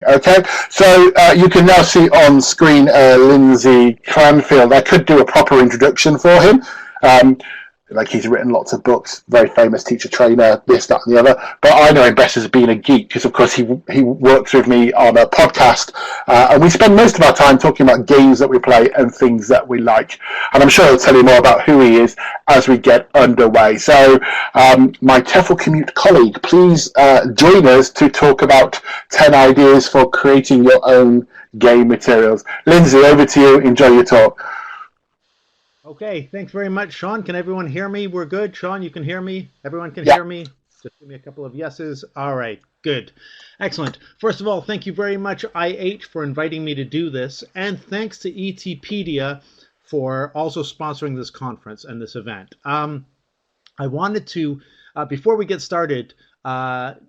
Okay, so you can now see on screen Lindsay Cranfield. I could do a proper introduction for him. Um, like he's written lots of books, very famous teacher trainer, this, that, and the other. But I know him best as being a geek because, of course, he works with me on a podcast, and we spend most of our time talking about games that we play and things that we like. And I'm sure he'll tell you more about who he is as we get underway. So, my TEFL Commute colleague, please join us to talk about 10 ideas for creating your own game materials. Lindsay, over to you. Enjoy your talk. Okay, thanks very much, Sean. Can everyone hear me? We're good. Sean, you can hear me? Everyone can hear me? Just give me a couple of yeses. All right, good. Excellent. First of all, thank you very much, IH, for inviting me to do this. And thanks to ETpedia for also sponsoring this conference and this event. I wanted to, before we get started,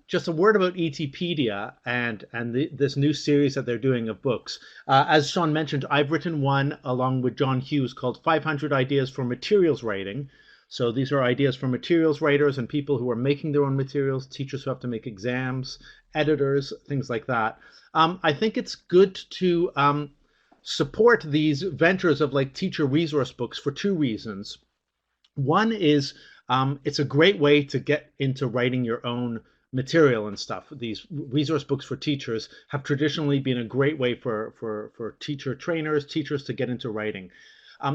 just a word about ETpedia and this new series that they're doing of books. As Sean mentioned, I've written one along with John Hughes called 500 Ideas for Materials Writing. So these are ideas for materials writers and people who are making their own materials, teachers who have to make exams, editors, things like that. I think it's good to support these ventures of like teacher resource books for two reasons. One is it's a great way to get into writing your own material and stuff. These resource books for teachers have traditionally been a great way for teacher trainers, teachers to get into writing.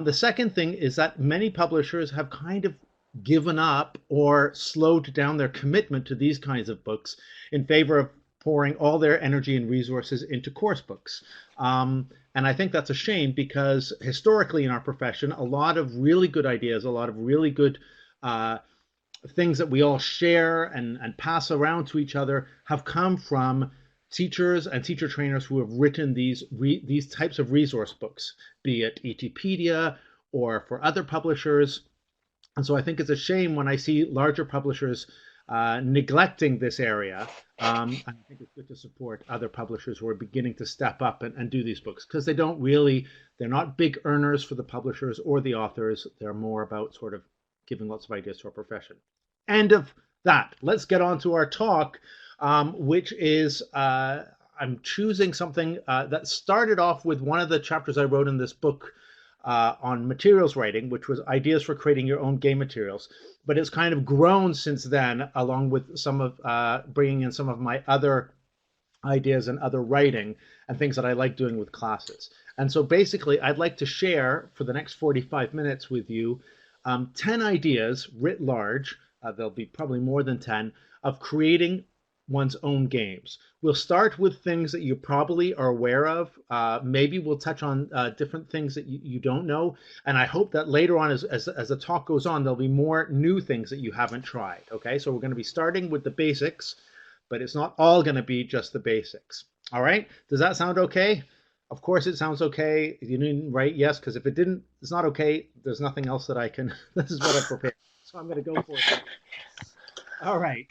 The second thing is that many publishers have kind of given up or slowed down their commitment to these kinds of books in favor of pouring all their energy and resources into course books. And I think that's a shame because historically in our profession, a lot of really good ideas, a lot of really good things that we all share and pass around to each other have come from teachers and teacher trainers who have written these types of resource books, be it ETpedia or for other publishers. And so I think it's a shame when I see larger publishers neglecting this area. I think it's good to support other publishers who are beginning to step up and do these books because they're not big earners for the publishers or the authors. They're more about sort of giving lots of ideas to our profession. End of that. Let's get on to our talk, which is I'm choosing something that started off with one of the chapters I wrote in this book on materials writing, which was ideas for creating your own game materials. But it's kind of grown since then, along with some of bringing in some of my other ideas and other writing and things that I like doing with classes. And so basically, I'd like to share for the next 45 minutes with you 10 ideas writ large, there'll be probably more than 10, of creating one's own games. We'll start with things that you probably are aware of. Maybe we'll touch on different things that you don't know. And I hope that later on, as the talk goes on, there'll be more new things that you haven't tried. Okay, so we're going to be starting with the basics, but it's not all going to be just the basics. All right, does that sound okay? Of course it sounds okay. You didn't write yes, because if it didn't, it's not okay. There's nothing else that I can, this is what I prepared. So I'm going to go for it. All right.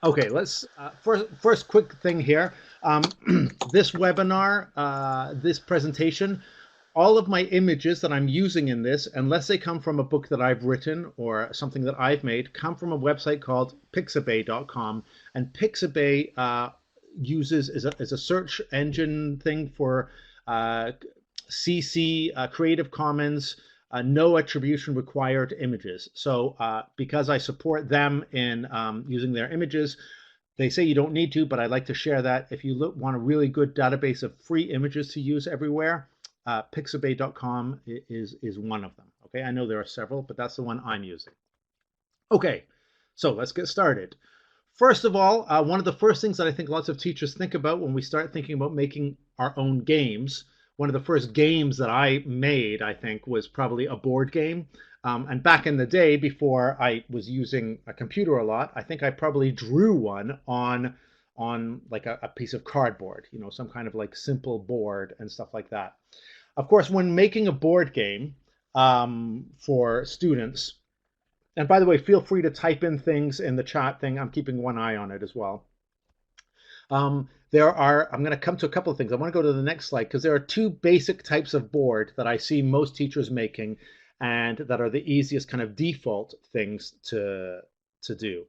Okay, let's, first quick thing here. This webinar, this presentation, all of my images that I'm using in this, unless they come from a book that I've written or something that I've made, come from a website called pixabay.com. And Pixabay is a search engine thing for CC, Creative Commons, no attribution required images. So because I support them in using their images, they say you don't need to, but I'd like to share that. If you want a really good database of free images to use everywhere, pixabay.com is one of them. Okay, I know there are several, but that's the one I'm using. Okay, so let's get started. First of all, one of the first things that I think lots of teachers think about when we start thinking about making our own games, one of the first games that I made, I think, was probably a board game. And back in the day, before I was using a computer a lot, I think I probably drew one on like a piece of cardboard, you know, some kind of like simple board and stuff like that. Of course, when making a board game for students, and by the way, feel free to type in things in the chat thing. I'm keeping one eye on it as well. I'm going to come to a couple of things. I want to go to the next slide because there are two basic types of board that I see most teachers making and that are the easiest kind of default things to do.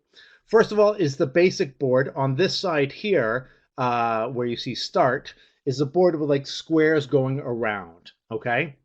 First of all is the basic board. On this side here, where you see start, is a board with like squares going around. Okay.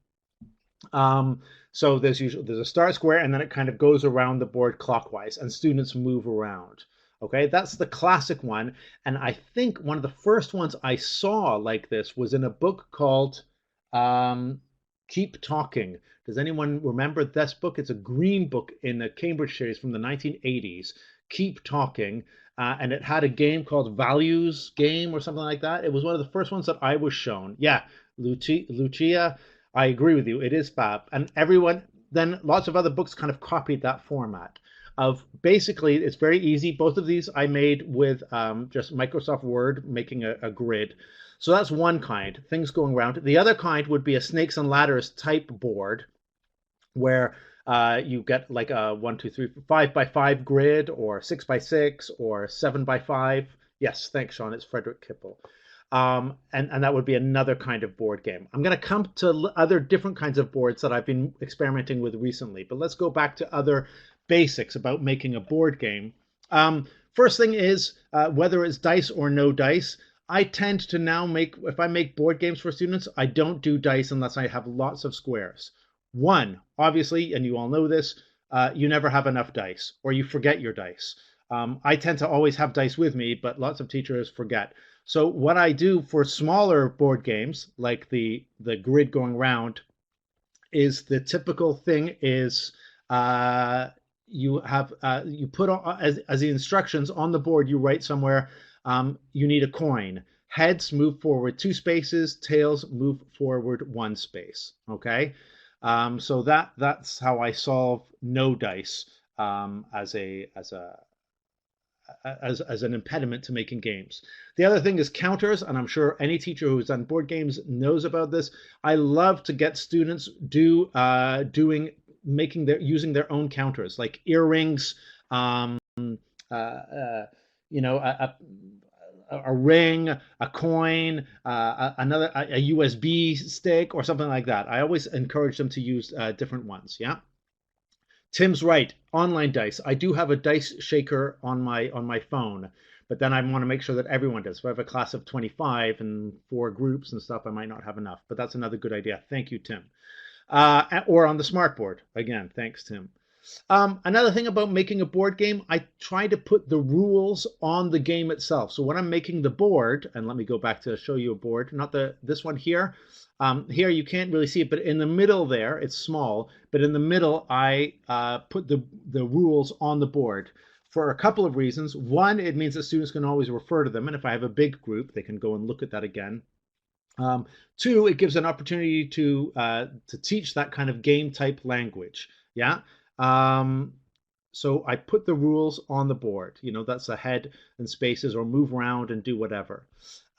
Um, so there's a start square, and then it kind of goes around the board clockwise, and students move around. Okay, that's the classic one, and I think one of the first ones I saw like this was in a book called um, "Keep Talking." Does anyone remember this book? It's a green book in the Cambridge series from the 1980s. Keep Talking, and it had a game called Values Game or something like that. It was one of the first ones that I was shown. Yeah, Lucia, I agree with you. It is fab. And everyone, then lots of other books kind of copied that format of basically, it's very easy. Both of these I made with just Microsoft Word, making a grid. So that's one kind, things going around. The other kind would be a snakes and ladders type board where you get like a 1, 2, 3, 5 by 5 grid, or 6 by 6, or 7 by 5. Yes, thanks, Sean. It's Frederick Kipple. And that would be another kind of board game. I'm going to come to other different kinds of boards that I've been experimenting with recently, but let's go back to other basics about making a board game. First thing is whether it's dice or no dice. I tend to now if I make board games for students, I don't do dice unless I have lots of squares. One, obviously, and you all know this, you never have enough dice, or you forget your dice. I tend to always have dice with me, but lots of teachers forget. So what I do for smaller board games, like the grid going round, is the typical thing is you have you put on, as the instructions on the board, you write somewhere, you need a coin. Heads, move forward 2 spaces. Tails, move forward 1 space. Okay, so that's how I solve no dice as an impediment to making games. The other thing is counters, and I'm sure any teacher who's done board games knows about this. I love to get students using their own counters, like earrings, you know, a ring, a coin, a USB stick, or something like that. I always encourage them to use different ones. Yeah. Tim's right. Online dice. I do have a dice shaker on my phone, but then I want to make sure that everyone does. If I have a class of 25 and 4 groups and stuff, I might not have enough. But that's another good idea. Thank you, Tim. Or on the smartboard. Again, thanks, Tim. Another thing about making a board game, I try to put the rules on the game itself. So when I'm making the board, and let me go back to show you a board, not this one here. Here you can't really see it, but in the middle there, it's small, but in the middle I put the rules on the board for a couple of reasons. One, it means that students can always refer to them, and if I have a big group, they can go and look at that again. Two, it gives an opportunity to teach that kind of game type language. Yeah. So I put the rules on the board. You know, that's ahead and spaces, or move around and do whatever.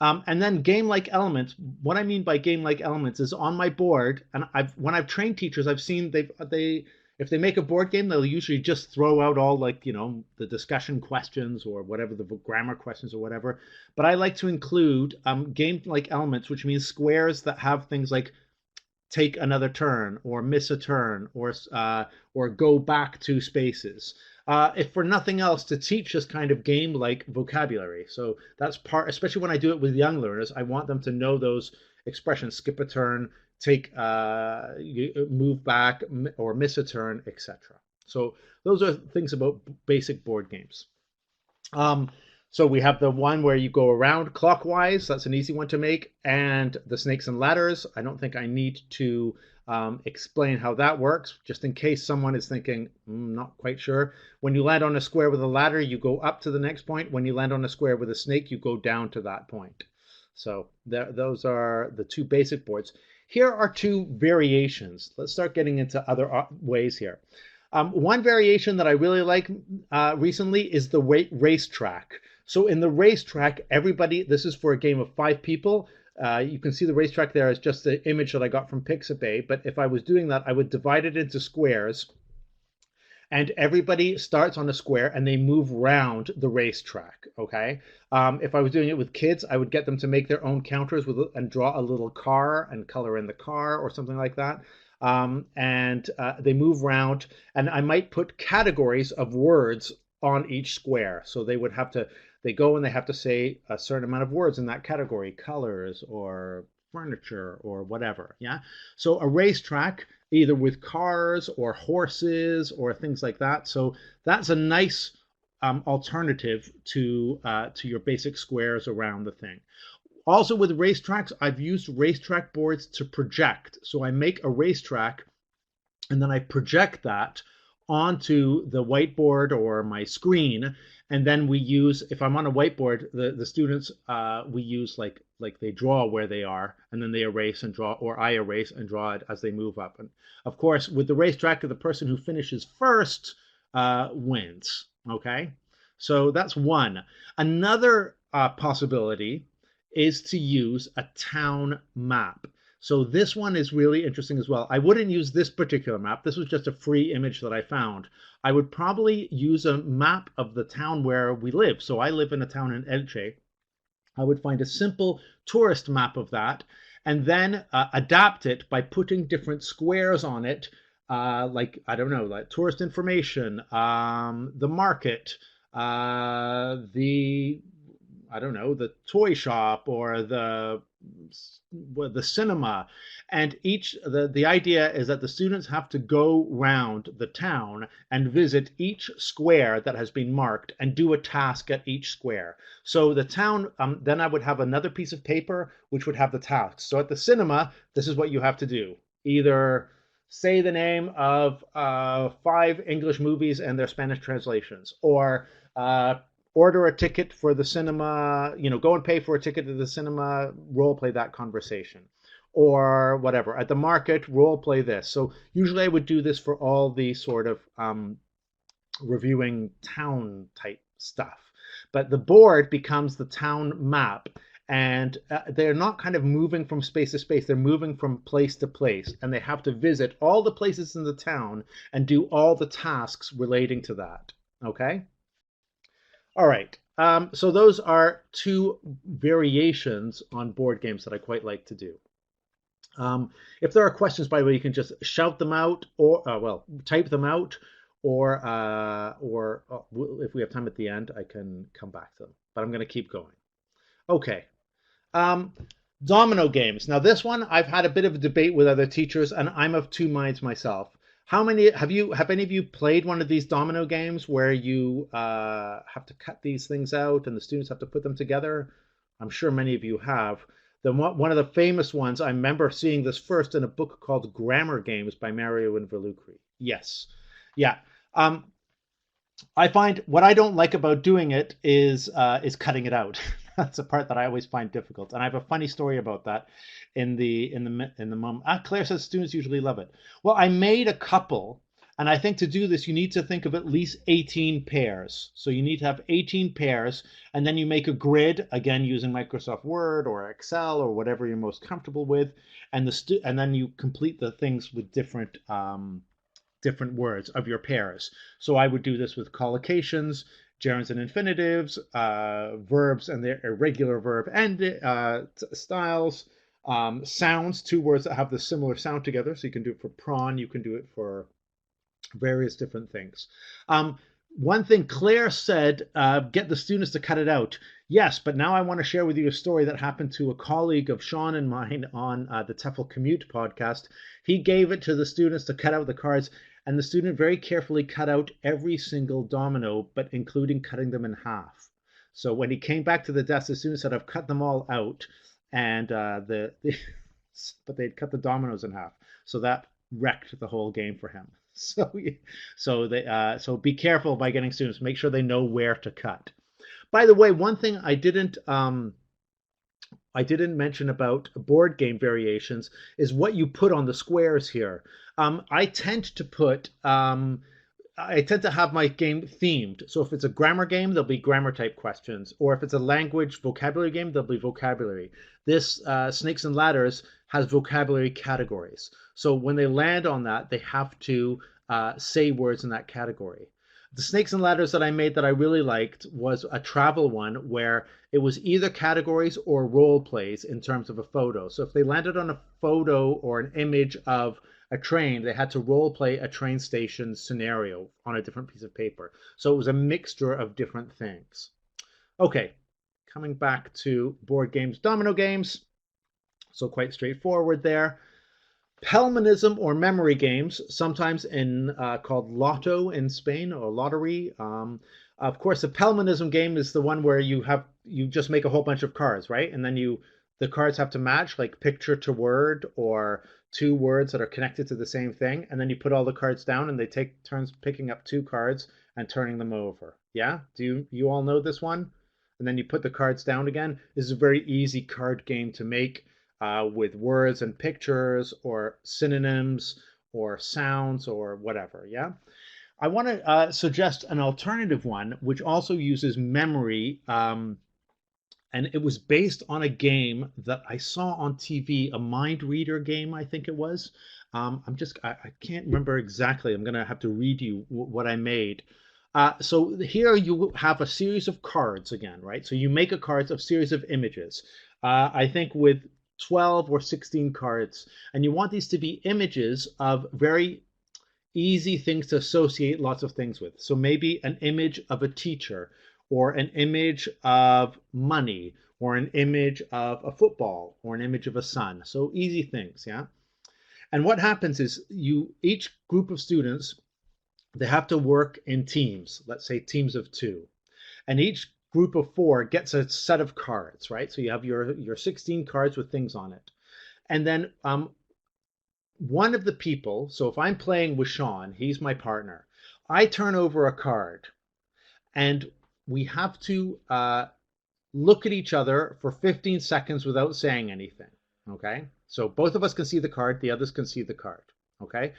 And then game-like elements. What I mean by game-like elements is on my board, and when I've trained teachers, I've seen if they make a board game, they'll usually just throw out all, like, you know, the discussion questions or whatever, the grammar questions or whatever. But I like to include game-like elements, which means squares that have things like take another turn, or miss a turn, or go back 2 spaces. If for nothing else, to teach this kind of game-like vocabulary. So that's part, especially when I do it with young learners, I want them to know those expressions: skip a turn, take, move back, or miss a turn, etc. So those are things about basic board games. So we have the one where you go around clockwise. That's an easy one to make. And the snakes and ladders. I don't think I need to explain how that works, just in case someone is thinking, not quite sure. When you land on a square with a ladder, you go up to the next point. When you land on a square with a snake, you go down to that point. So those are the 2 basic boards. Here are 2 variations. Let's start getting into other ways here. One variation that I really like recently is the racetrack. So in the racetrack, this is for a game of 5 people. You can see the racetrack there is just the image that I got from Pixabay. But if I was doing that, I would divide it into squares. And everybody starts on a square and they move round the racetrack. Okay. If I was doing it with kids, I would get them to make their own counters and draw a little car and color in the car or something like that. And they move around, and I might put categories of words on each square. So they would have to, they go and they have to say a certain amount of words in that category, colors or furniture or whatever. Yeah. So a racetrack, either with cars or horses or things like that. So that's a nice alternative to your basic squares around the thing. Also with racetracks, I've used racetrack boards to project. So I make a racetrack and then I project that onto the whiteboard or my screen. And then we use, if I'm on a whiteboard, the students, we use like they draw where they are, and then they erase and draw, or I erase and draw it as they move up. And of course, with the racetrack, the person who finishes first wins. Okay, so that's one. Another possibility is to use a town map. So this one is really interesting as well. I wouldn't use this particular map. This was just a free image that I found. I would probably use a map of the town where we live. So I live in a town in Elche. I would find a simple tourist map of that and then adapt it by putting different squares on it, like, I don't know, like tourist information, the market, I don't know, the toy shop or the cinema. And the idea is that the students have to go round the town and visit each square that has been marked and do a task at each square. So the town, then I would have another piece of paper which would have the tasks. So at the cinema, this is what you have to do. Either say the name of 5 English movies and their Spanish translations, or order a ticket for the cinema, go and pay for a ticket to the cinema, role play that conversation, or whatever. At the market, role play this. So usually I would do this for all the sort of reviewing town type stuff. But the board becomes the town map, and they're not kind of moving from space to space. They're moving from place to place, and they have to visit all the places in the town and do all the tasks relating to that. Okay? All right, so those are 2 variations on board games that I quite like to do. If there are questions, by the way, you can just shout them out, or type them out, or if we have time at the end, I can come back to them. But I'm going to keep going. Okay, domino games. Now this one, I've had a bit of a debate with other teachers, and I'm of 2 minds myself. Have any of you played one of these domino games where you have to cut these things out and the students have to put them together? I'm sure many of you have. One of the famous ones, I remember seeing this first in a book called Grammar Games by Mario and Vellucri. Yes. Yeah. I find what I don't like about doing it is cutting it out. That's a part that I always find difficult, and I have a funny story about that. In the mom, Claire says students usually love it. Well, I made a couple, and I think to do this you need to think of at least 18 pairs. So you need to have 18 pairs, and then you make a grid again using Microsoft Word or Excel or whatever you're most comfortable with, and then you complete the things with different words of your pairs. So I would do this with collocations, gerunds and infinitives, verbs and their irregular verb and styles, sounds, 2 words that have the similar sound together. So you can do it for prawn, you can do it for various different things. One thing Claire said, get the students to cut it out. Yes, but now I want to share with you a story that happened to a colleague of Sean and mine on the TEFL Commute podcast. He gave it to the students to cut out the cards, and the student very carefully cut out every single domino, but including cutting them in half. So when he came back to the desk, the student said, I've cut them all out, and but they'd cut the dominoes in half. So that wrecked the whole game for him. So be careful by getting students. Make sure they know where to cut. By the way, one thing I didn't mention about board game variations is what you put on the squares here. I tend to have my game themed. So if it's a grammar game, there'll be grammar type questions. Or if it's a language vocabulary game, there'll be vocabulary. This Snakes and Ladders has vocabulary categories. So when they land on that, they have to say words in that category. The Snakes and Ladders that I made that I really liked was a travel one where it was either categories or role plays in terms of a photo. So if they landed on a photo or an image of a train, they had to role play a train station scenario on a different piece of paper. So it was a mixture of different things. Okay, coming back to board games, domino games. So quite straightforward there. Pelmanism or memory games, sometimes in called Lotto in Spain or lottery. Of course, the Pelmanism game is the one where you just make a whole bunch of cards, right? And then the cards have to match, like picture to word or two words that are connected to the same thing. And then you put all the cards down, and they take turns picking up two cards and turning them over. Yeah, do you all know this one? And then you put the cards down again. This is a very easy card game to make. With words and pictures or synonyms or sounds or whatever. Yeah. I want to suggest an alternative one, which also uses memory. And it was based on a game that I saw on TV, a mind reader game, I think it was. I can't remember exactly. I'm going to have to read you what I made. So here you have a series of cards again, right? So you make a cards of series of images. I think with 12 or 16 cards, and you want these to be images of very easy things to associate lots of things with. So maybe an image of a teacher, or an image of money, or an image of a football, or an image of a sun. So easy things, yeah? And what happens is each group of students, they have to work in teams, let's say teams of 2. And each group of 4 gets a set of cards, right? So you have your 16 cards with things on it. And then one of the people, so if I'm playing with Sean, he's my partner, I turn over a card, and we have to look at each other for 15 seconds without saying anything, okay? So both of us can see the card, the others can see the card, okay?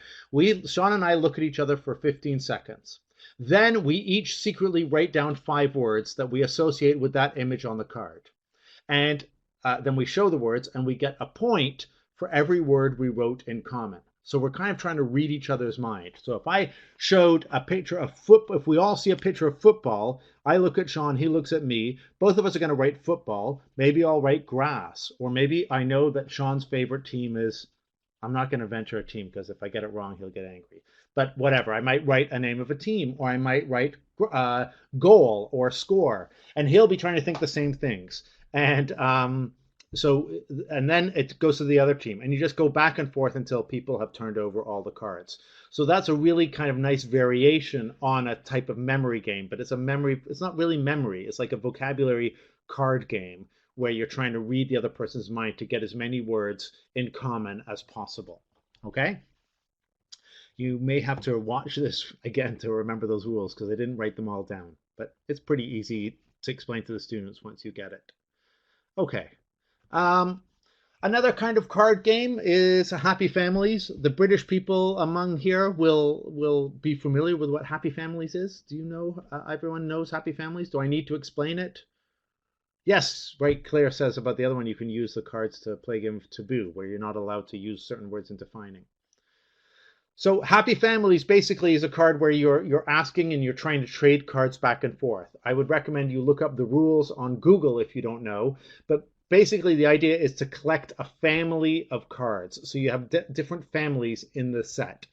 Sean and I look at each other for 15 seconds. Then we each secretly write down 5 words that we associate with that image on the card. And then we show the words, and we get a point for every word we wrote in common. So we're kind of trying to read each other's mind. So if I showed a picture of football, if we all see a picture of football, I look at Sean, he looks at me, both of us are going to write football. Maybe I'll write grass, or maybe I know that Sean's favorite team is, I'm not going to venture a team because if I get it wrong, he'll get angry. But whatever, I might write a name of a team, or I might write goal or score, and he'll be trying to think the same things. And then it goes to the other team, and you just go back and forth until people have turned over all the cards. So that's a really kind of nice variation on a type of memory game, but it's not really memory. It's like a vocabulary card game where you're trying to read the other person's mind to get as many words in common as possible. Okay? You may have to watch this again to remember those rules because I didn't write them all down, but it's pretty easy to explain to the students once you get it. Okay. Another kind of card game is Happy Families. The British people among here will be familiar with what Happy Families is. Do you know? Everyone knows Happy Families? Do I need to explain it? Yes, right. Claire says about the other one, you can use the cards to play a game of Taboo, where you're not allowed to use certain words in defining. So Happy Families basically is a card where you're asking and you're trying to trade cards back and forth. I would recommend you look up the rules on Google if you don't know, but basically the idea is to collect a family of cards. So you have different families in the set.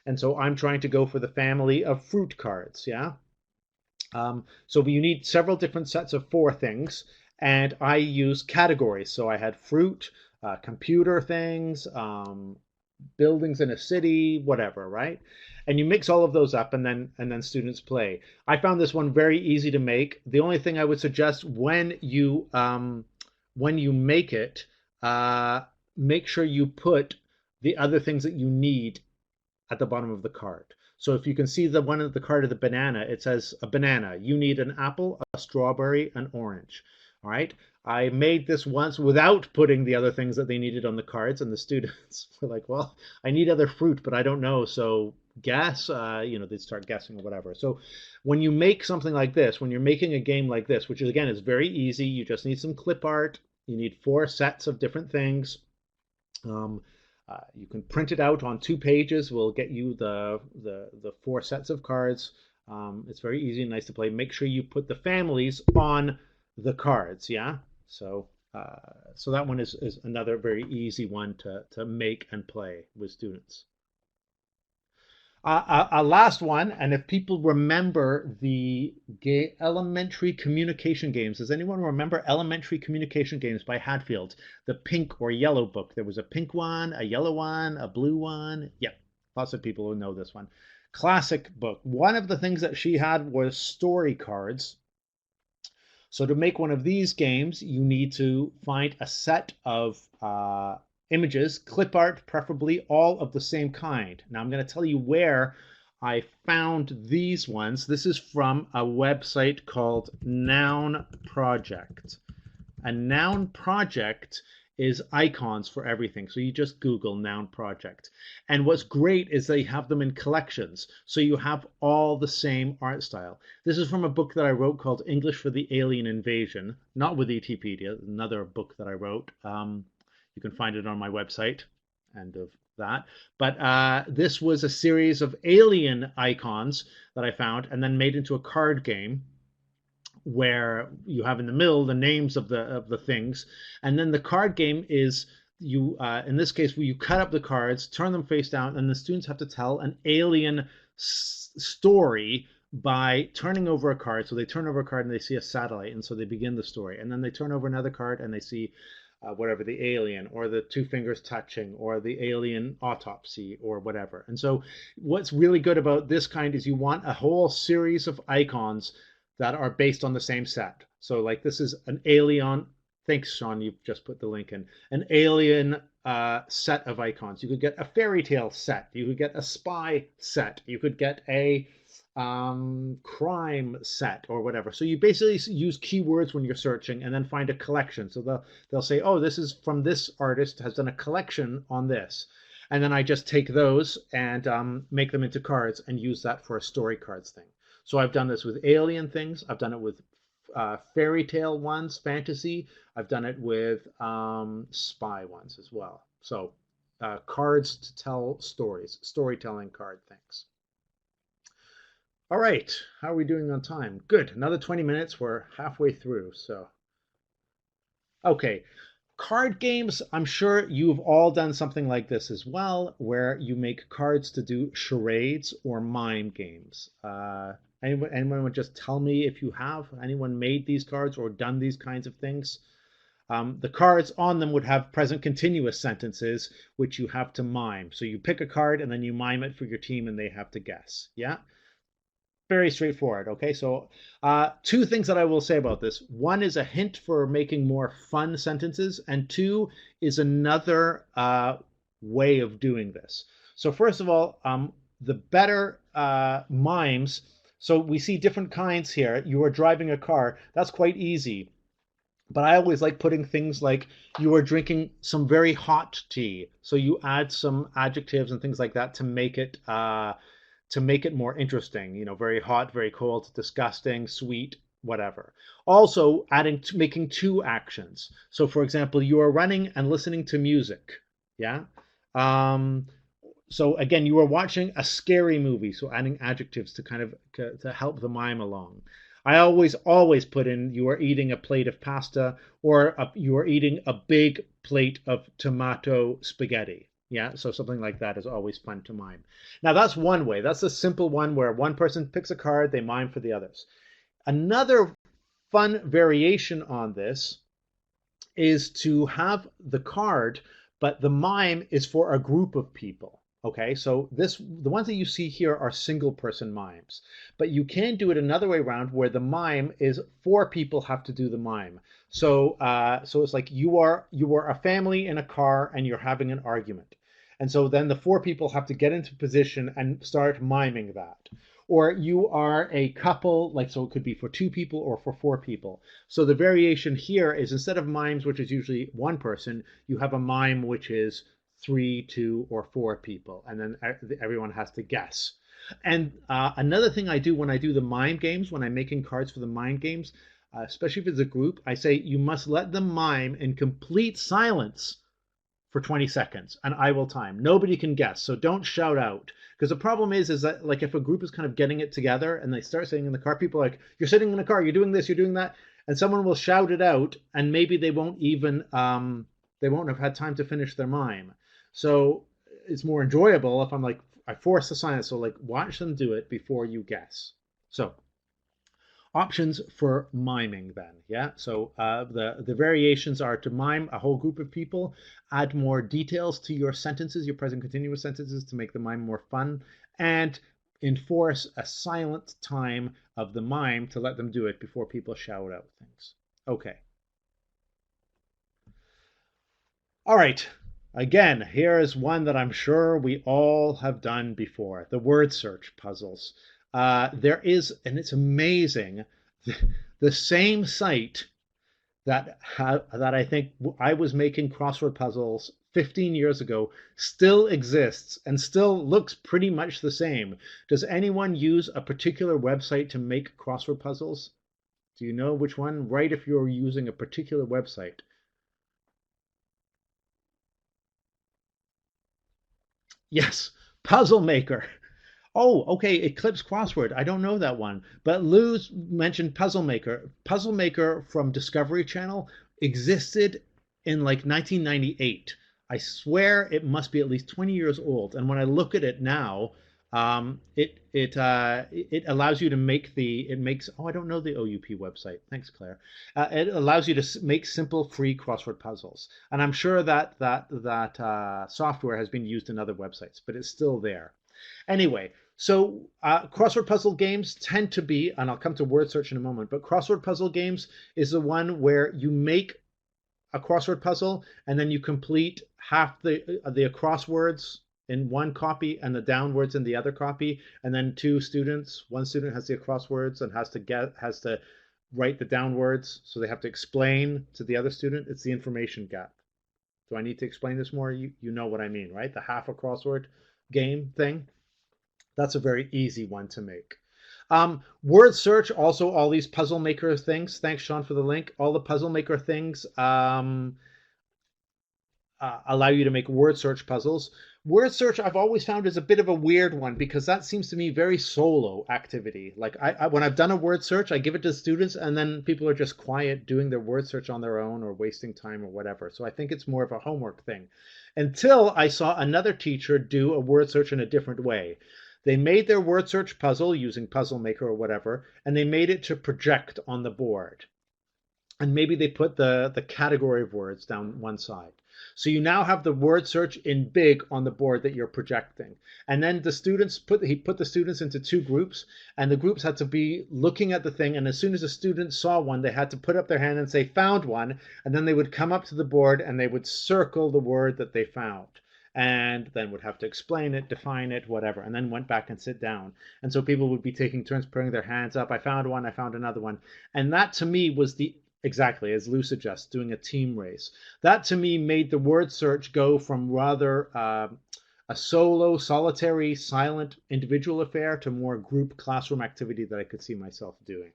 And so I'm trying to go for the family of fruit cards, yeah? So you need several different sets of 4 things, and I use categories. So I had fruit, computer things, buildings in a city, whatever, right? And you mix all of those up, and then students play. I found this one very easy to make. The only thing I would suggest when you make it, make sure you put the other things that you need at the bottom of the card. So if you can see the one at the card of the banana, it says a banana. You need an apple, a strawberry, an orange. All right. I made this once without putting the other things that they needed on the cards, and the students were like, well, I need other fruit, but I don't know. So guess, they'd start guessing or whatever. So when you make something like this, when you're making a game like this, which is, again, is very easy, you just need some clip art. You need 4 sets of different things. You can print it out on 2 pages. We'll get you the 4 sets of cards. It's very easy and nice to play. Make sure you put the families on the cards, yeah? So that one is another very easy one to make and play with students. A last one, and if people remember the elementary communication games, does anyone remember elementary communication games by Hadfield? The pink or yellow book. There was a pink one, a yellow one, a blue one. Yep, lots of people who know this one. Classic book. One of the things that she had was story cards. So to make one of these games, you need to find a set of images, clip art, preferably all of the same kind. Now I'm going to tell you where I found these ones. This is from a website called Noun Project. A Noun Project is icons for everything. So you just Google Noun Project. And what's great is they have them in collections. So you have all the same art style. This is from a book that I wrote called English for the Alien Invasion, not with Wikipedia, another book that I wrote. You can find it on my website, end of that. But this was a series of alien icons that I found and then made into a card game where you have in the middle the names of the things, and then the card game is you in this case where you cut up the cards, turn them face down, and the students have to tell an alien story by turning over a card. So they turn over a card and they see a satellite, and so they begin the story, and then they turn over another card and they see whatever, the alien or the two fingers touching or the alien autopsy or whatever. And so what's really good about this kind is you want a whole series of icons that are based on the same set. So like this is an alien. Thanks, Sean. You've just put the link in. An alien set of icons. You could get a fairy tale set. You could get a spy set. You could get a crime set or whatever. So you basically use keywords when you're searching and then find a collection. So they'll say, oh, this is from this artist has done a collection on this. And then I just take those and make them into cards and use that for a story cards thing. So I've done this with alien things. I've done it with fairy tale ones, fantasy. I've done it with spy ones as well. So cards to tell stories, storytelling card things. All right, how are we doing on time? Good, another 20 minutes. We're halfway through, so. Okay, card games, I'm sure you've all done something like this as well, where you make cards to do charades or mime games. Anyone would just tell me if you have? Anyone made these cards or done these kinds of things? The cards on them would have present continuous sentences, which you have to mime. So you pick a card and then you mime it for your team and they have to guess. Yeah? Very straightforward. Okay, so two things that I will say about this. One is a hint for making more fun sentences, and two is another way of doing this. So first of all, the better mimes. So we see different kinds here. You are driving a car. That's quite easy. But I always like putting things like you are drinking some very hot tea. So you add some adjectives and things like that to make it more interesting. You know, very hot, very cold, disgusting, sweet, whatever. Also making two actions. So for example, you are running and listening to music. Yeah. So again, you are watching a scary movie, so adding adjectives to kind of to help the mime along. I always put in you are eating a plate of pasta or you are eating a big plate of tomato spaghetti. Yeah, so something like that is always fun to mime. Now that's one way. That's a simple one where one person picks a card, they mime for the others. Another fun variation on this is to have the card, but the mime is for a group of people. Okay, so the ones that you see here are single person mimes, but you can do it another way around where the mime is 4 people have to do the mime. So it's like you are a family in a car and you're having an argument. And so then the 4 people have to get into position and start miming that. Or you are a couple, like, so it could be for 2 people or for 4 people. So the variation here is instead of mimes, which is usually 1 person, you have a mime which is 3, 2, or 4 people, and then everyone has to guess. And another thing I do when I do the mime games, when I'm making cards for the mime games, especially if it's a group, I say you must let them mime in complete silence for 20 seconds, and I will time. Nobody can guess, so don't shout out. Because the problem is that like if a group is kind of getting it together and they start sitting in the car, people are like, you're sitting in the car, you're doing this, you're doing that, and someone will shout it out, and maybe they won't even, they won't have had time to finish their mime. So it's more enjoyable if I'm like, I force the silence. So like watch them do it before you guess. So options for miming then, yeah? So the variations are to mime a whole group of people, add more details to your sentences, your present continuous sentences to make the mime more fun, and enforce a silent time of the mime to let them do it before people shout out things. Okay. All right. Again, here is one that I'm sure we all have done before, the word search puzzles. There is, and it's amazing, the same site that I think I was making crossword puzzles 15 years ago still exists and still looks pretty much the same. Does anyone use a particular website to make crossword puzzles? Do you know which one? Write if you're using a particular website. Yes, Puzzle Maker. Oh, okay, Eclipse Crossword. I don't know that one. But Lou's mentioned Puzzle Maker. Puzzle Maker from Discovery Channel existed in like 1998. I swear it must be at least 20 years old. And when I look at it now, it allows you to make I don't know the OUP website. Thanks, Claire. It allows you to make simple free crossword puzzles, and I'm sure that software has been used in other websites, but it's still there. Anyway, so crossword puzzle games tend to be, and I'll come to word search in a moment, but crossword puzzle games is the one where you make a crossword puzzle and then you complete half the crosswords in one copy and the downwards in the other copy, and then one student has the crosswords and has to write the downwards, so they have to explain to the other student. It's the information gap. Do I need to explain this more? You know what I mean, right? The half a crossword game thing. That's a very easy one to make. Word search, also all these puzzle maker things. Thanks, Sean, for the link. All the puzzle maker things allow you to make word search puzzles. Word search I've always found is a bit of a weird one because that seems to me very solo activity. Like when I've done a word search, I give it to students and then people are just quiet doing their word search on their own or wasting time or whatever. So I think it's more of a homework thing. Until I saw another teacher do a word search in a different way. They made their word search puzzle using Puzzle Maker or whatever, and they made it to project on the board. And maybe they put the category of words down one side. So you now have the word search in big on the board that you're projecting. And then the students he put the students into two groups, and the groups had to be looking at the thing. And as soon as a student saw one, they had to put up their hand and say, found one. And then they would come up to the board and they would circle the word that they found. And then would have to explain it, define it, whatever, and then went back and sit down. And so people would be taking turns putting their hands up. I found one, I found another one. And that to me was exactly, as Lou suggests, doing a team race. That to me made the word search go from rather a solo, solitary, silent individual affair to more group classroom activity that I could see myself doing.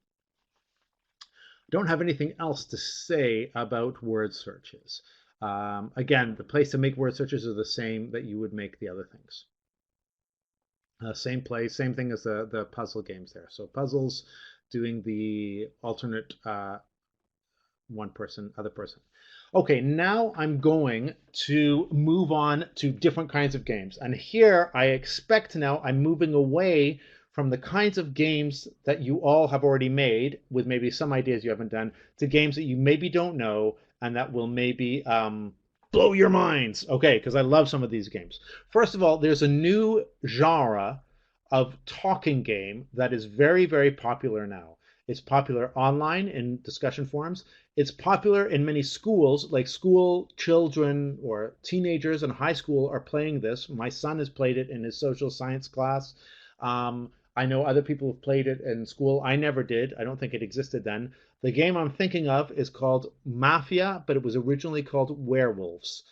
I don't have anything else to say about word searches. Again, the place to make word searches are the same that you would make the other things. Same place, same thing as the puzzle games there. So puzzles, doing the alternate one person, other person. Okay, now I'm going to move on to different kinds of games. And here I expect now I'm moving away from the kinds of games that you all have already made with maybe some ideas you haven't done to games that you maybe don't know and that will maybe blow your minds. Okay, because I love some of these games. First of all, there's a new genre of talking game that is very, very popular now. It's popular online in discussion forums. It's popular in many schools, like school children or teenagers in high school are playing this. My son has played it in his social science class. I know other people have played it in school. I never did. I don't think it existed then. The game I'm thinking of is called Mafia, but it was originally called Werewolves.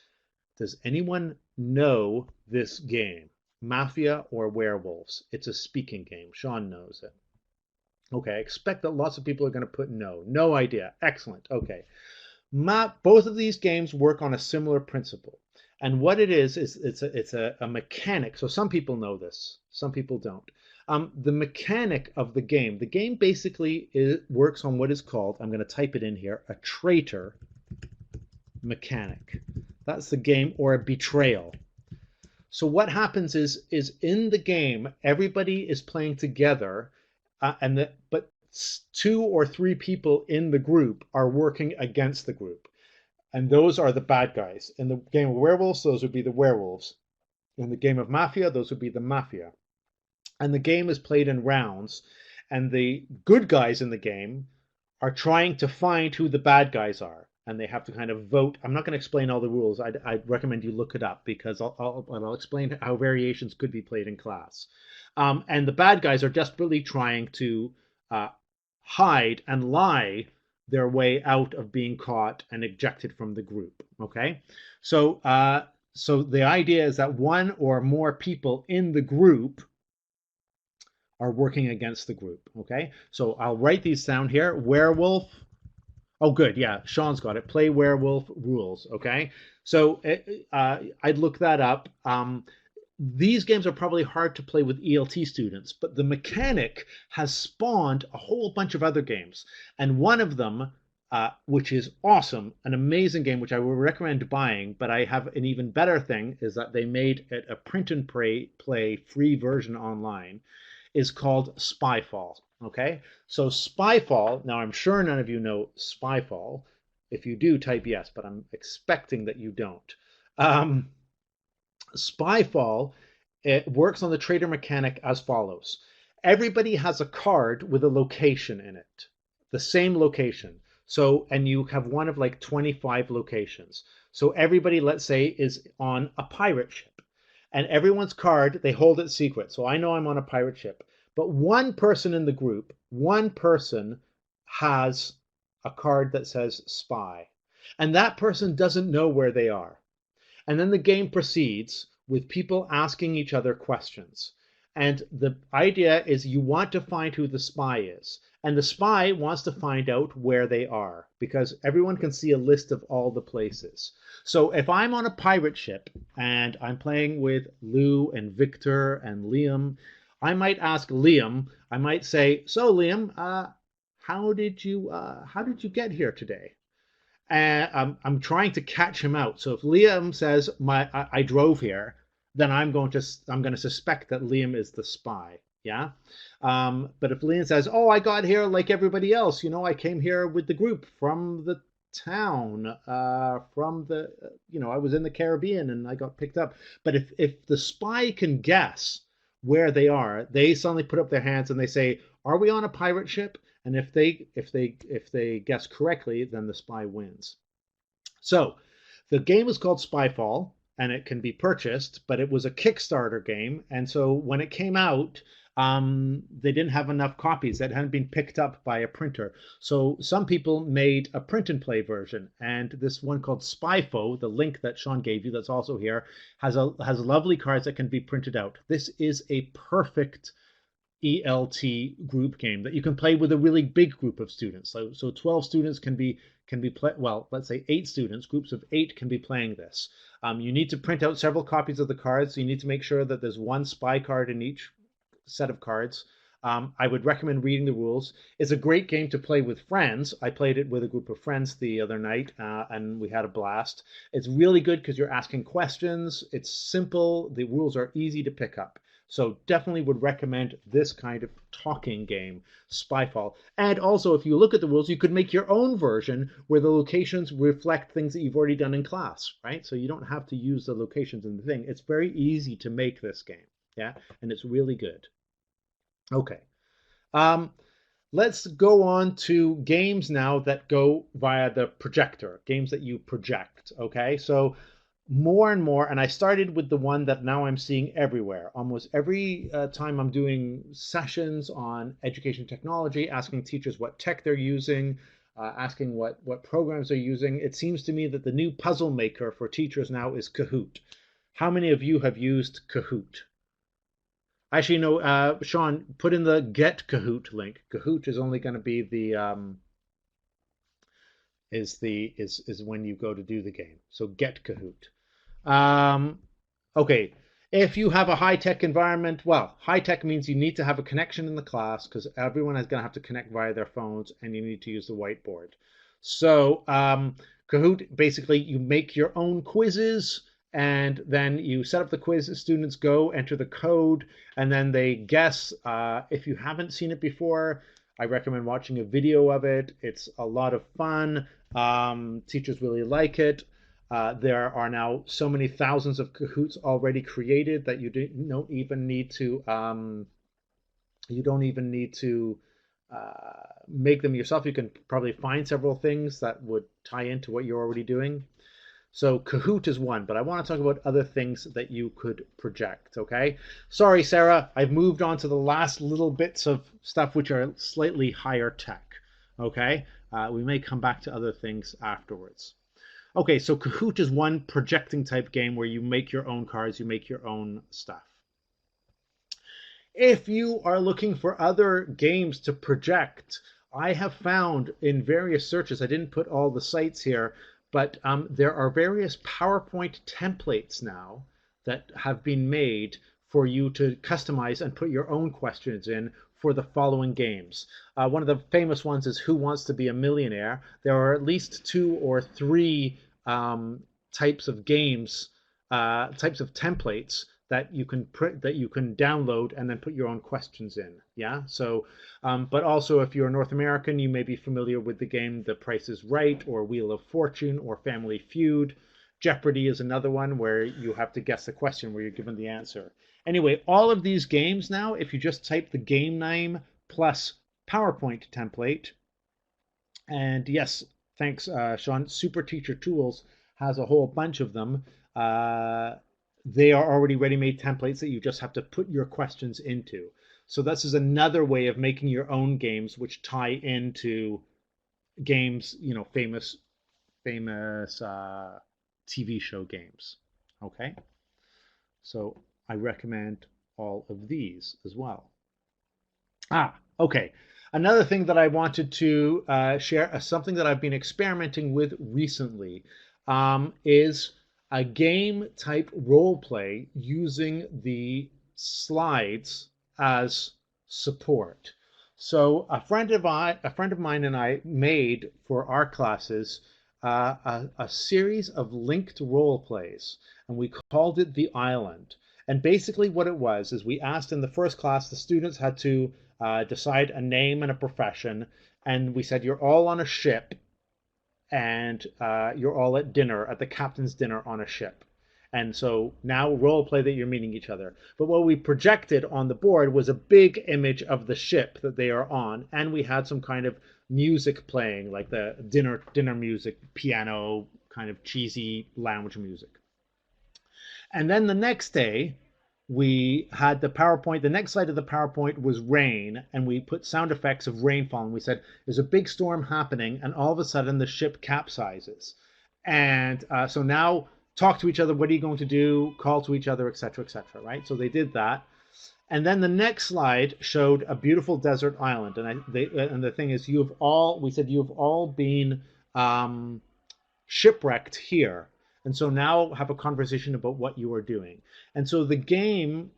Does anyone know this game? Mafia or Werewolves? It's a speaking game. Sean knows it. Okay, I expect that lots of people are going to put no. No idea. Excellent. Okay. Both of these games work on a similar principle. And what it is it's a mechanic. So some people know this. Some people don't. The mechanic of the game basically works on what is called, I'm going to type it in here, a traitor mechanic. That's the game, or a betrayal. So what happens is in the game, everybody is playing together, but 2 or 3 people in the group are working against the group, and those are the bad guys. In the game of werewolves, those would be the werewolves. In the game of mafia, those would be the mafia. And the game is played in rounds, and the good guys in the game are trying to find who the bad guys are, and they have to kind of vote. I'm not going to explain all the rules. I'd recommend you look it up, because I'll explain how variations could be played in class. And the bad guys are desperately trying to hide and lie their way out of being caught and ejected from the group. Okay, so so the idea is that one or more people in the group are working against the group. Okay, so I'll write these down here. Werewolf. Oh, good. Yeah, Sean's got it. Play werewolf rules. Okay, so I'd look that up. These games are probably hard to play with ELT students, but the mechanic has spawned a whole bunch of other games. And one of them, which is awesome, an amazing game, which I would recommend buying, but I have an even better thing, is that they made it a print and play free version online, is called Spyfall. Okay, so Spyfall, now I'm sure none of you know Spyfall. If you do, type yes, but I'm expecting that you don't. Spyfall, it works on the trader mechanic as follows. Everybody has a card with a location in it, the same location. So, and you have one of like 25 locations. So everybody, let's say, is on a pirate ship. And everyone's card, they hold it secret. So I know I'm on a pirate ship. But one person in the group, one person has a card that says spy. And that person doesn't know where they are. And then the game proceeds with people asking each other questions. And the idea is you want to find who the spy is. And the spy wants to find out where they are, because everyone can see a list of all the places. So if I'm on a pirate ship and I'm playing with Lou and Victor and Liam, I might ask Liam, I might say, so Liam, how did you get here today? And I'm trying to catch him out. So if Liam says I drove here, then I'm going to suspect that Liam is the spy. Yeah. But if Liam says, oh, I got here like everybody else, I came here with the group from the town, I was in the Caribbean and I got picked up. But if the spy can guess where they are, they suddenly put up their hands and they say, are we on a pirate ship? And if they guess correctly, then the spy wins. So the game is called Spyfall, and it can be purchased, but it was a Kickstarter game. And so when it came out, they didn't have enough copies that hadn't been picked up by a printer. So some people made a print and play version. And this one called Spyfo, the link that Sean gave you, that's also here, has lovely cards that can be printed out. This is a perfect ELT group game that you can play with a really big group of students. So 12 students can be well, let's say 8 students, groups of 8 can be playing this. You need to print out several copies of the cards. So you need to make sure that there's one spy card in each set of cards. I would recommend reading the rules. It's a great game to play with friends. I played it with a group of friends the other night, and we had a blast. It's really good because you're asking questions. It's simple. The rules are easy to pick up. So definitely would recommend this kind of talking game, Spyfall. And also, if you look at the rules, you could make your own version where the locations reflect things that you've already done in class, right? So you don't have to use the locations in the thing. It's very easy to make this game, yeah? And it's really good. Okay. Let's go on to games now that go via the projector, games that you project, okay? So more and more, and I started with the one that now I'm seeing everywhere. Almost every time I'm doing sessions on education technology, asking teachers what tech they're using, asking what programs they're using, it seems to me that the new puzzle maker for teachers now is Kahoot. How many of you have used Kahoot? Actually, no, Sean, put in the Get Kahoot link. Kahoot is only going to be is when you go to do the game. So Get Kahoot. Okay, if you have a high-tech environment, well, high-tech means you need to have a connection in the class because everyone is going to have to connect via their phones, and you need to use the whiteboard. So Kahoot, basically, you make your own quizzes, and then you set up the quiz. Students go enter the code, and then they guess. If you haven't seen it before, I recommend watching a video of it. It's a lot of fun. Teachers really like it. There are now so many thousands of Kahoots already created that don't even need to make them yourself. You can probably find several things that would tie into what you're already doing. So Kahoot is one, but I want to talk about other things that you could project, okay? Sorry, Sarah, I've moved on to the last little bits of stuff which are slightly higher tech, okay? We may come back to other things afterwards. Okay, so Kahoot is one projecting type game where you make your own cards, you make your own stuff. If you are looking for other games to project, I have found in various searches, I didn't put all the sites here, but there are various PowerPoint templates now that have been made for you to customize and put your own questions in for the following games. One of the famous ones is Who Wants to Be a Millionaire? There are at least 2 or 3 types of games, types of templates that you can download and then put your own questions in. Yeah. So, but also if you're North American, you may be familiar with the game The Price is Right, or Wheel of Fortune, or Family Feud. Jeopardy is another one where you have to guess the question where you're given the answer. Anyway, all of these games now, if you just type the game name plus PowerPoint template, and yes, thanks, Sean, Super Teacher Tools has a whole bunch of them. They are already ready-made templates that you just have to put your questions into. So this is another way of making your own games which tie into games, famous TV show games. Okay? So I recommend all of these as well. Okay. Another thing that I wanted to share, something that I've been experimenting with recently, is a game type role play using the slides as support. So a friend of mine and I made for our classes a series of linked role plays, and we called it The Island. And basically what it was is we asked in the first class, the students had to decide a name and a profession, and we said you're all on a ship, and you're all at dinner, at the captain's dinner on a ship. And so now role play that you're meeting each other. But what we projected on the board was a big image of the ship that they are on, and we had some kind of music playing, like the dinner music, piano, kind of cheesy lounge music. And then the next day, we had the PowerPoint. The next slide of the PowerPoint was rain, and we put sound effects of rainfall. And we said, there's a big storm happening, and all of a sudden the ship capsizes. And so now talk to each other. What are you going to do? Call to each other, etc., etc. Right? So they did that. And then the next slide showed a beautiful desert island. And the thing is, we said you've all been shipwrecked here. And so now have a conversation about what you are doing. And so the game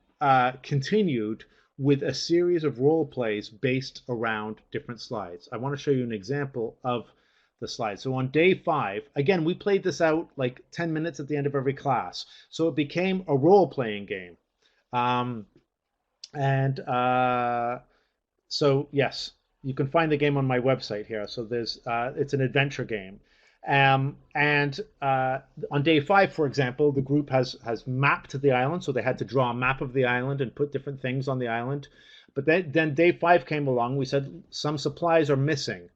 continued with a series of role plays based around different slides. I want to show you an example of the slide. So on day 5, again, we played this out like 10 minutes at the end of every class. So it became a role-playing game. So yes, you can find the game on my website here. So it's an adventure game. On day 5, for example, the group has mapped the island, so they had to draw a map of the island and put different things on the island. But then day 5 came along. We said some supplies are missing,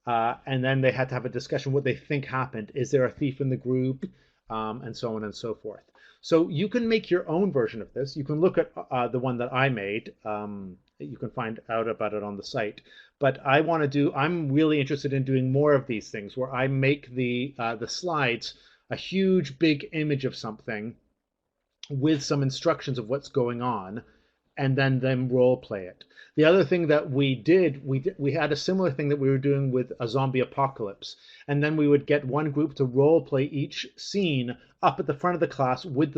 and then they had to have a discussion what they think happened. Is there a thief in the group, and so on and so forth. So you can make your own version of this. You can look at the one that I made. You can find out about it on the site. But I'm really interested in doing more of these things where I make the slides a huge big image of something with some instructions of what's going on, and then them role play it. The other thing that we did, we had a similar thing that we were doing with a zombie apocalypse, and then we would get one group to role play each scene up at the front of the class with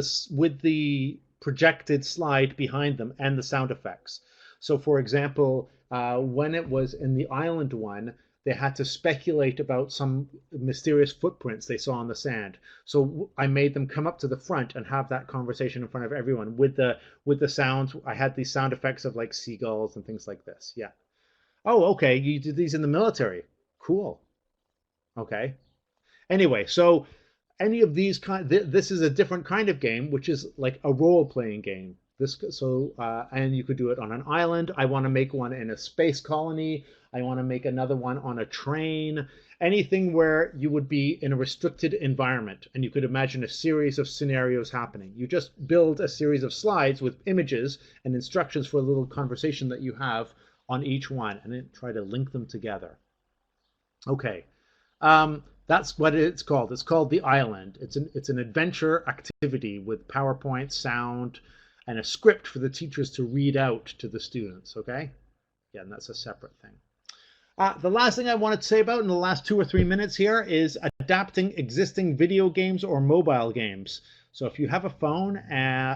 the projected slide behind them and the sound effects. So for example, when it was in the island one, they had to speculate about some mysterious footprints they saw on the sand. So I made them come up to the front and have that conversation in front of everyone with the sounds. I had these sound effects of like seagulls and things like this. Yeah. Oh, okay. You did these in the military. Cool. Okay. Anyway, so any of these this is a different kind of game, which is like a role-playing game. And you could do it on an island. I want to make one in a space colony. I want to make another one on a train. Anything where you would be in a restricted environment and you could imagine a series of scenarios happening. You just build a series of slides with images and instructions for a little conversation that you have on each one, and then try to link them together. Okay. That's what it's called. It's called The Island. It's an adventure activity with PowerPoint, sound, and a script for the teachers to read out to the students, okay? Yeah, and that's a separate thing. The last thing I wanted to say about in the last 2 or 3 minutes here is adapting existing video games or mobile games. So if you have a phone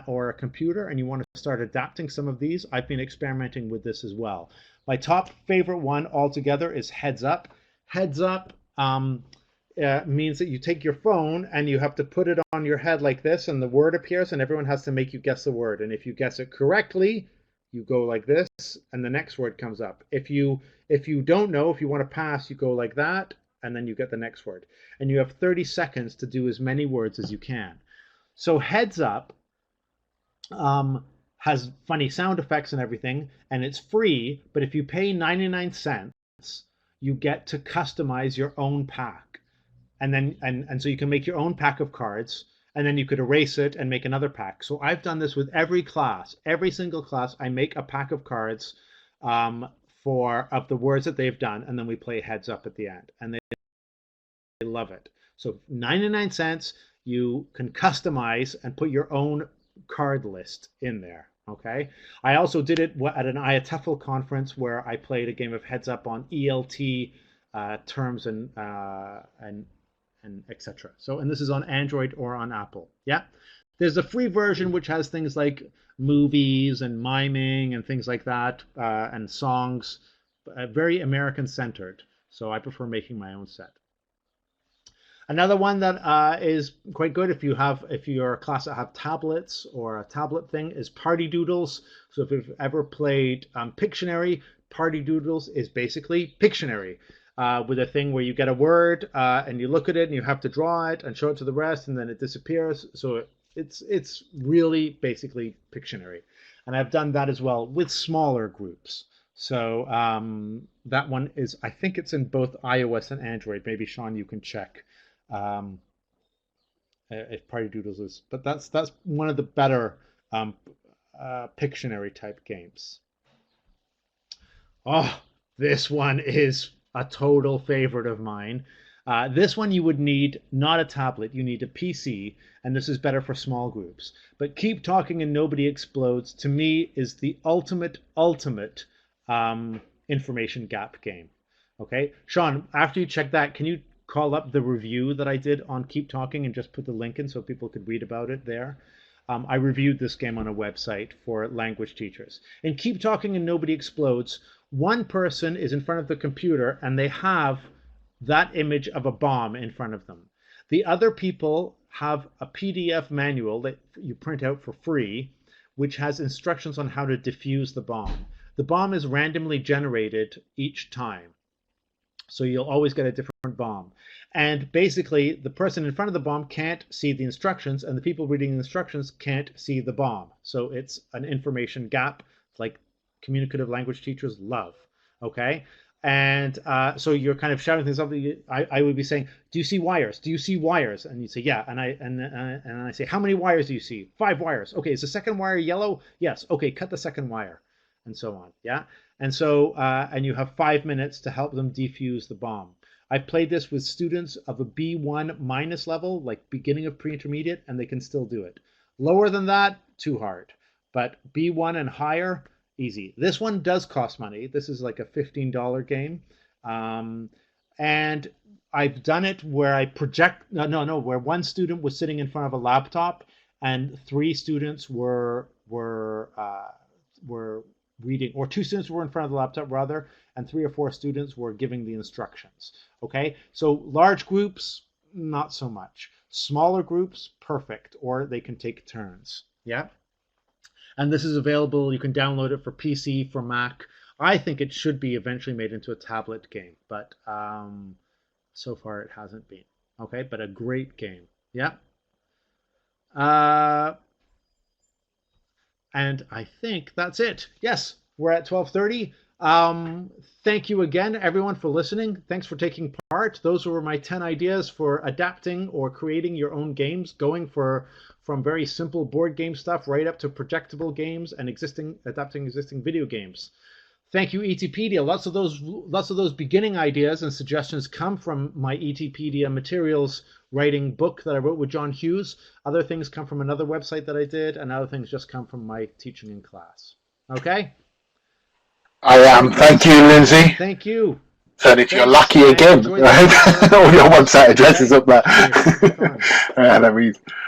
or a computer and you want to start adapting some of these, I've been experimenting with this as well. My top favorite one altogether is Heads Up. Heads Up means that you take your phone and you have to put it on your head like this, and the word appears, and everyone has to make you guess the word. And if you guess it correctly, you go like this, and the next word comes up. If you don't know, if you want to pass, you go like that, and then you get the next word. And you have 30 seconds to do as many words as you can. So Heads Up has funny sound effects and everything, and it's free, but if you pay 99 cents, you get to customize your own pack. And then and so you can make your own pack of cards, and then you could erase it and make another pack. So I've done this with every class. Every single class, I make a pack of cards of the words that they've done, and then we play Heads Up at the end. And they love it. So 99 cents, you can customize and put your own card list in there. Okay. I also did it at an IATEFL conference where I played a game of Heads Up on ELT terms and etc. So, and this is on Android or on Apple. Yeah. There's a free version which has things like movies and miming and things like that, and songs, very American centered. So I prefer making my own set. Another one that is quite good if you're a class that have tablets or a tablet thing is Party Doodles. So if you've ever played Pictionary, Party Doodles is basically Pictionary. With a thing where you get a word and you look at it and you have to draw it and show it to the rest, and then it disappears. So it's really basically Pictionary. And I've done that as well with smaller groups. So that one is, I think it's in both iOS and Android. Maybe Sean, you can check if Party Doodles is. But that's one of the better Pictionary type games. Oh, this one is a total favorite of mine. This one you would need not a tablet, you need a PC, and this is better for small groups. But Keep Talking and Nobody Explodes, to me, is the ultimate information gap game. Okay, Sean, after you check that, can you call up the review that I did on Keep Talking and just put the link in so people could read about it there? I reviewed this game on a website for language teachers. In Keep Talking and Nobody Explodes, one person is in front of the computer and they have that image of a bomb in front of them. The other people have a PDF manual that you print out for free, which has instructions on how to defuse the bomb. The bomb is randomly generated each time. So you'll always get a different bomb. And basically, the person in front of the bomb can't see the instructions, and the people reading the instructions can't see the bomb. So it's an information gap, like communicative language teachers love. Okay? And so you're kind of shouting things up. I would be saying, do you see wires? Do you see wires? And you say, yeah. And I say, how many wires do you see? 5 wires. Okay, is the second wire yellow? Yes. Okay, cut the second wire. And so on. Yeah. And so, and you have 5 minutes to help them defuse the bomb. I've played this with students of a B1 minus level, like beginning of pre-intermediate, and they can still do it. Lower than that, too hard. But B1 and higher, easy. This one does cost money. This is like a $15 game. And I've done it where I project, where one student was sitting in front of a laptop and 3 students were reading, or 2 students were in front of the laptop rather, and 3 or 4 students were giving the instructions. Okay, so large groups, not so much. Smaller groups, perfect, or they can take turns. Yeah. And this is available, you can download it for PC, for Mac. I think it should be eventually made into a tablet game, but so far it hasn't been. Okay, but a great game. Yeah. And I think that's it. Yes, we're at 12:30. Thank you again, everyone, for listening. Thanks for taking part. Those were my 10 ideas for adapting or creating your own games, going from very simple board game stuff right up to projectable games and adapting existing video games. Thank you, ETpedia. Lots of those beginning ideas and suggestions come from my ETpedia materials writing book that I wrote with John Hughes. Other things come from another website that I did, and other things just come from my teaching in class. Okay? I am. Thank you, Lindsay. Thank you. Turning to your lucky again. All your website addresses up there. Yeah, And I read.